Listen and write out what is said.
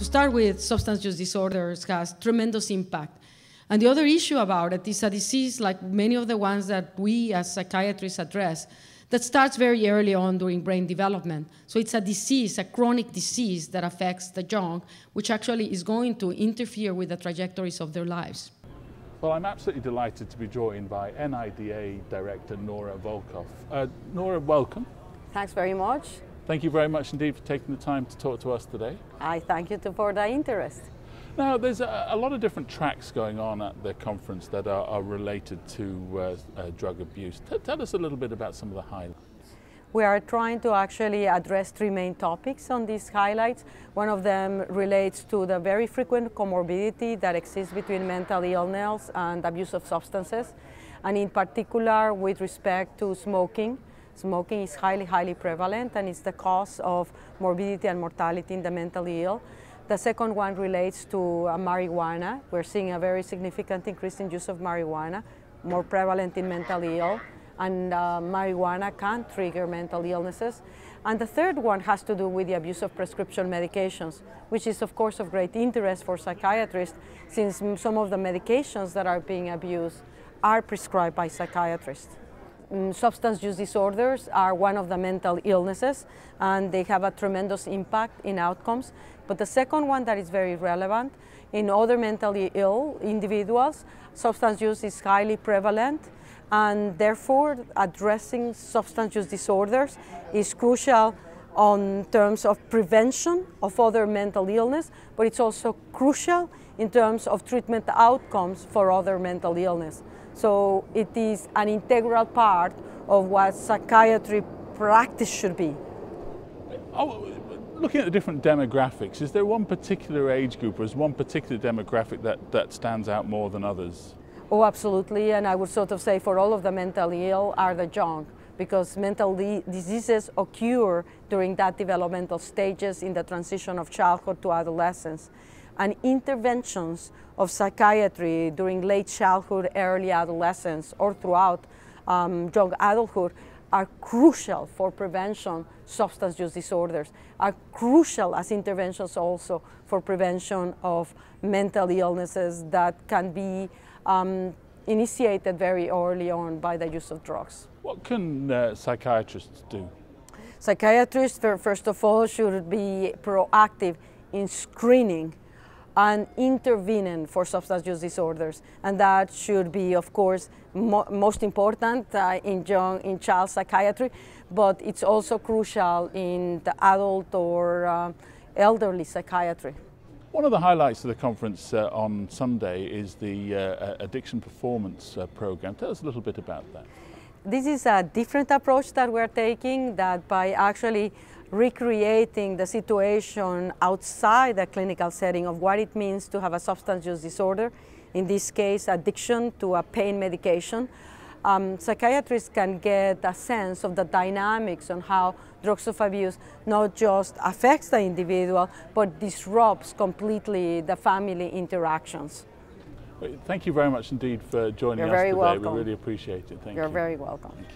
To start with, substance use disorders has tremendous impact. And the other issue about it is a disease like many of the ones that we as psychiatrists address that starts very early on during brain development. So it's a disease, a chronic disease that affects the young, which actually is going to interfere with the trajectories of their lives. Well, I'm absolutely delighted to be joined by NIDA Director Nora Volkow. Nora, welcome. Thanks very much. Thank you very much indeed for taking the time to talk to us today. I thank you for the interest. Now, there's a lot of different tracks going on at the conference that are related to drug abuse. Tell us a little bit about some of the highlights. We are trying to actually address three main topics on these highlights. One of them relates to the very frequent comorbidity that exists between mental illness and abuse of substances, and in particular with respect to smoking. Smoking is highly prevalent and is the cause of morbidity and mortality in the mentally ill. The second one relates to marijuana. We're seeing a very significant increase in use of marijuana, more prevalent in mentally ill, and marijuana can trigger mental illnesses. And the third one has to do with the abuse of prescription medications, which is of course of great interest for psychiatrists, since some of the medications that are being abused are prescribed by psychiatrists. Substance use disorders are one of the mental illnesses, and they have a tremendous impact in outcomes. But the second one that is very relevant, in other mentally ill individuals, substance use is highly prevalent, and therefore addressing substance use disorders is crucial on terms of prevention of other mental illness, but it's also crucial in terms of treatment outcomes for other mental illness. So it is an integral part of what psychiatry practice should be. Looking at the different demographics, is there one particular age group or is one particular demographic that stands out more than others? Oh, absolutely, and I would sort of say for all of the mentally ill are the young, because mental diseases occur during that developmental stages in the transition of childhood to adolescence. And interventions of psychiatry during late childhood, early adolescence, or throughout young adulthood are crucial for prevention substance use disorders, are crucial as interventions also for prevention of mental illnesses that can be initiated very early on by the use of drugs. What can psychiatrists do? Psychiatrists, first of all, should be proactive in screening and intervening for substance use disorders, and that should be, of course, most important in child psychiatry, but it's also crucial in the adult or elderly psychiatry. One of the highlights of the conference on Sunday is the Addiction Performance Program. Tell us a little bit about that. This is a different approach that we're taking, that by actually recreating the situation outside the clinical setting of what it means to have a substance use disorder, in this case addiction to a pain medication, psychiatrists can get a sense of the dynamics on how drugs of abuse not just affects the individual, but disrupts completely the family interactions. Thank you very much indeed for joining us today. You're very welcome. We really appreciate it. Thank you. You're very welcome. Thank you.